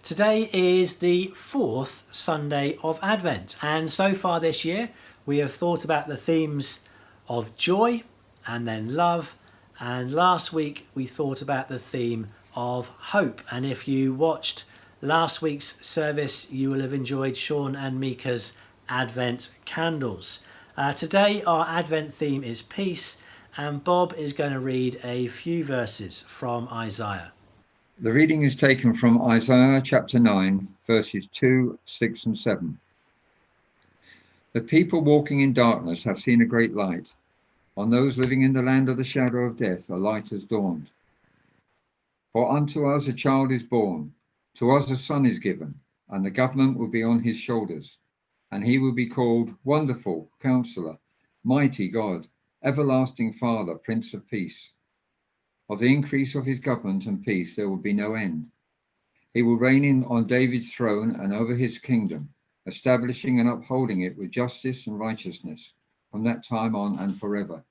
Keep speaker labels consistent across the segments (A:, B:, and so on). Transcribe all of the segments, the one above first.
A: Today is the fourth Sunday of Advent, and so far this year we have thought about the themes of joy and then love, and last week we thought about the theme of hope. And if you watched last week's service, you will have enjoyed Sean and Mika's Advent candles. Today our Advent theme is peace, and Bob is going to read a few verses from Isaiah.
B: The reading is taken from Isaiah chapter 9, verses 2, 6 and 7. The people walking in darkness have seen a great light. On those living in the land of the shadow of death, a light has dawned. For unto us a child is born, to us a son is given, and the government will be on his shoulders. And he will be called Wonderful Counselor, Mighty God, Everlasting Father, Prince of Peace. Of the increase of his government and peace there will be no end. He will reign on David's throne and over his kingdom, establishing and upholding it with justice and righteousness from that time on and forever.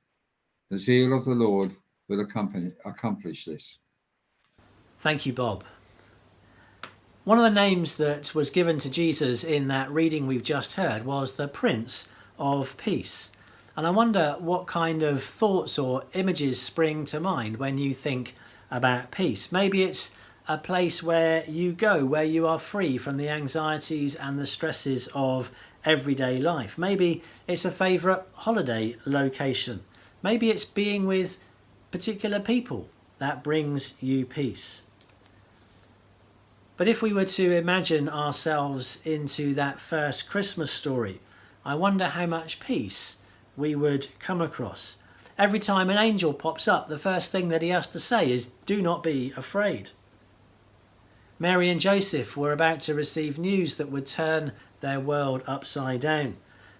B: The zeal of the Lord will accomplish this.
A: Thank you, Bob. One of the names that was given to Jesus in that reading we've just heard was the Prince of Peace. And I wonder what kind of thoughts or images spring to mind when you think about peace. Maybe it's a place where you go, where you are free from the anxieties and the stresses of everyday life. Maybe it's a favourite holiday location. Maybe it's being with particular people that brings you peace. But if we were to imagine ourselves into that first Christmas story, I wonder how much peace we would come across. Every time an angel pops up, the first thing that he has to say is, "Do not be afraid." Mary and Joseph were about to receive news that would turn their world upside down.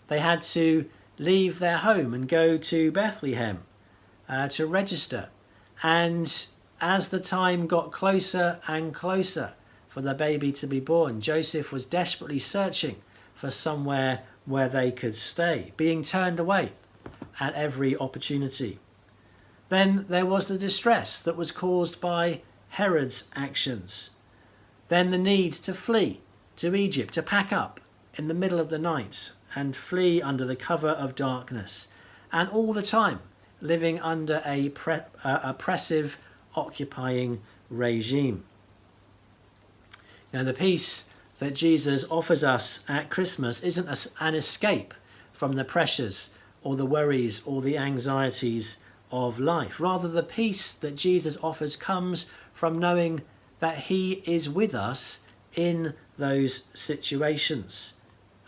A: They had to leave their home and go to Bethlehem to register. And as the time got closer and closer for the baby to be born, Joseph was desperately searching for somewhere where they could stay, being turned away at every opportunity. Then there was the distress that was caused by Herod's actions. Then the need to flee to Egypt, to pack up in the middle of the night and flee under the cover of darkness, and all the time living under a oppressive, occupying regime. Now, the peace that Jesus offers us at Christmas isn't an escape from the pressures or the worries or the anxieties of life. Rather, the peace that Jesus offers comes from knowing that he is with us in those situations.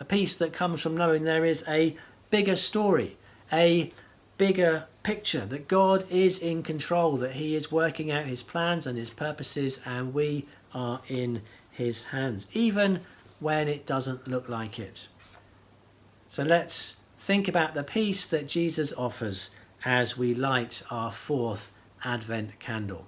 A: A peace that comes from knowing there is a bigger story, a bigger picture, that God is in control, that he is working out his plans and his purposes, and we are in his hands, even when it doesn't look like it. So let's think about the peace that Jesus offers as we light our fourth Advent candle.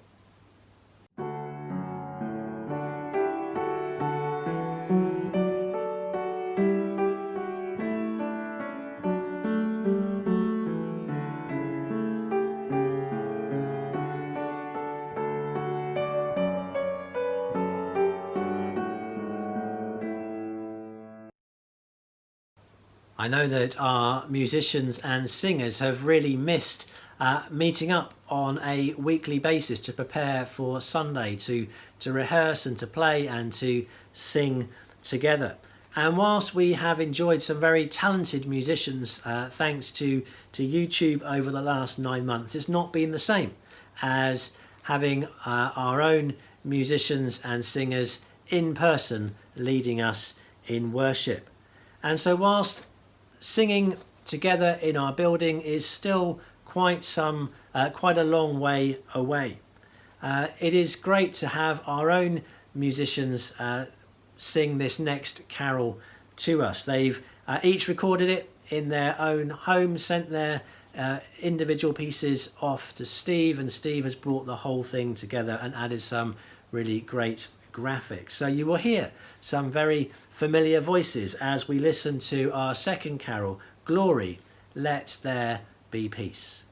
A: I know that our musicians and singers have really missed meeting up on a weekly basis to prepare for Sunday, to rehearse and to play and to sing together. And whilst we have enjoyed some very talented musicians thanks to YouTube over the last 9 months, it's not been the same as having our own musicians and singers in person leading us in worship. And so whilst singing together in our building is still quite a long way away, it is great to have our own musicians sing this next carol to us. They've each recorded it in their own home, sent their individual pieces off to Steve, and Steve has brought the whole thing together and added some really great graphics. So you will hear some very familiar voices as we listen to our second carol, Glory, Let There Be Peace.